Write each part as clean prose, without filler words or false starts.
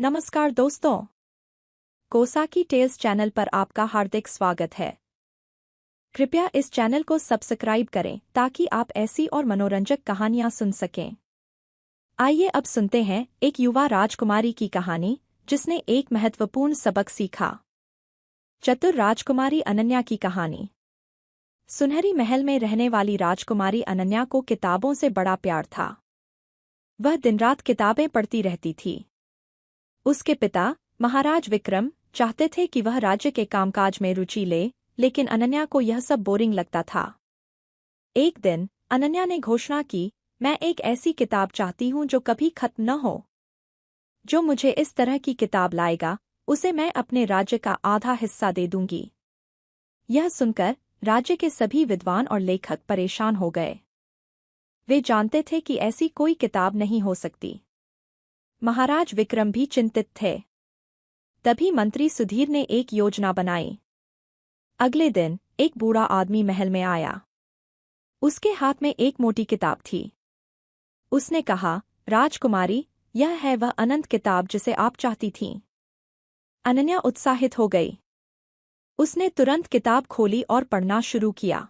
नमस्कार दोस्तों, कोसाकी tales channel पर आपका हार्दिक स्वागत है। कृपया इस चैनल को सब्सक्राइब करें ताकि आप ऐसी और मनोरंजक कहानियां सुन सकें। आइए अब सुनते हैं एक युवा राजकुमारी की कहानी जिसने एक महत्वपूर्ण सबक सीखा। चतुर राजकुमारी अनन्या की कहानी। सुनहरी महल में रहने वाली राजकुमारी अनन्या को किताबों से बड़ा प्यार था। वह दिन-रात किताबें पढ़ती रहती थी। उसके पिता महाराज विक्रम चाहते थे कि वह राज्य के कामकाज में रुचि ले, लेकिन अनन्या को यह सब बोरिंग लगता था। एक दिन अनन्या ने घोषणा की, मैं एक ऐसी किताब चाहती हूँ जो कभी खत्म न हो। जो मुझे इस तरह की किताब लाएगा उसे मैं अपने राज्य का आधा हिस्सा दे दूंगी। यह सुनकर राज्य के सभी विद्वान और लेखक परेशान हो गए। वे जानते थे कि ऐसी कोई किताब नहीं हो सकती। महाराज विक्रम भी चिंतित थे। तभी मंत्री सुधीर ने एक योजना बनाई। अगले दिन एक बूढ़ा आदमी महल में आया। उसके हाथ में एक मोटी किताब थी। उसने कहा, राजकुमारी, यह है वह अनंत किताब जिसे आप चाहती थीं। अनन्या उत्साहित हो गई। उसने तुरंत किताब खोली और पढ़ना शुरू किया।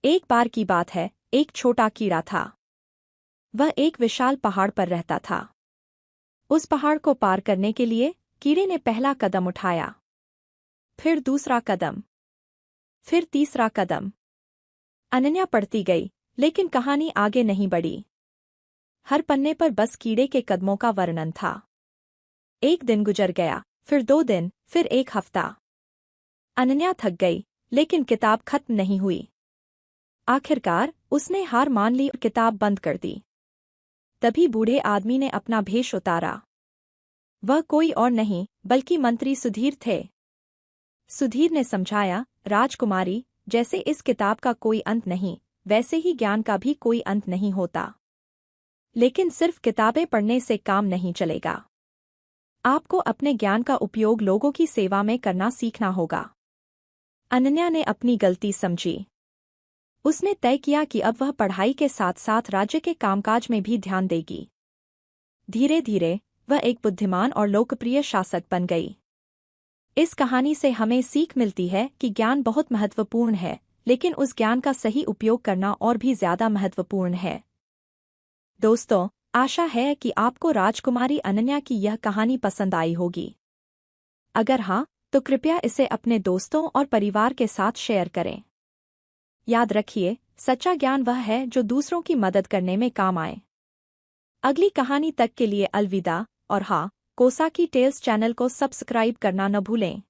एक बार की बात है, एक छोटा कीड़ा था। वह एक विशाल पहाड़ पर रहता था। उस पहाड़ को पार करने के लिए कीड़े ने पहला कदम उठाया, फिर दूसरा कदम, फिर तीसरा कदम। अनन्या पढ़ती गई, लेकिन कहानी आगे नहीं बढ़ी। हर पन्ने पर बस कीड़े के कदमों का वर्णन था। एक दिन गुजर गया, फिर 2 दिन, फिर 1 हफ्ता। अनन्या थक गई, लेकिन किताब खत्म नहीं हुई। आखिरकार उसने हार मान ली और किताब बंद कर दी। तभी बूढ़े आदमी ने अपना भेष उतारा। वह कोई और नहीं बल्कि मंत्री सुधीर थे। सुधीर ने समझाया, राजकुमारी, जैसे इस किताब का कोई अंत नहीं, वैसे ही ज्ञान का भी कोई अंत नहीं होता। लेकिन सिर्फ किताबें पढ़ने से काम नहीं चलेगा। आपको अपने ज्ञान का उपयोग लोगों की सेवा में करना सीखना होगा। अनन्या ने अपनी गलती समझी। उसने तय किया कि अब वह पढ़ाई के साथ-साथ राज्य के कामकाज में भी ध्यान देगी। धीरे-धीरे वह एक बुद्धिमान और लोकप्रिय शासक बन गई। इस कहानी से हमें सीख मिलती है कि ज्ञान बहुत महत्वपूर्ण है, लेकिन उस ज्ञान का सही उपयोग करना और भी ज्यादा महत्वपूर्ण है। दोस्तों, आशा है कि आपको राजकुमारी अनन्या की यह कहानी पसंद आई होगी। अगर हाँ, तो कृपया इसे अपने दोस्तों और परिवार के साथ शेयर करें। याद रखिए, सच्चा ज्ञान वह है जो दूसरों की मदद करने में काम आए। अगली कहानी तक के लिए अलविदा, और हाँ, कोसाकी टेल्स चैनल को सब्सक्राइब करना न भूलें।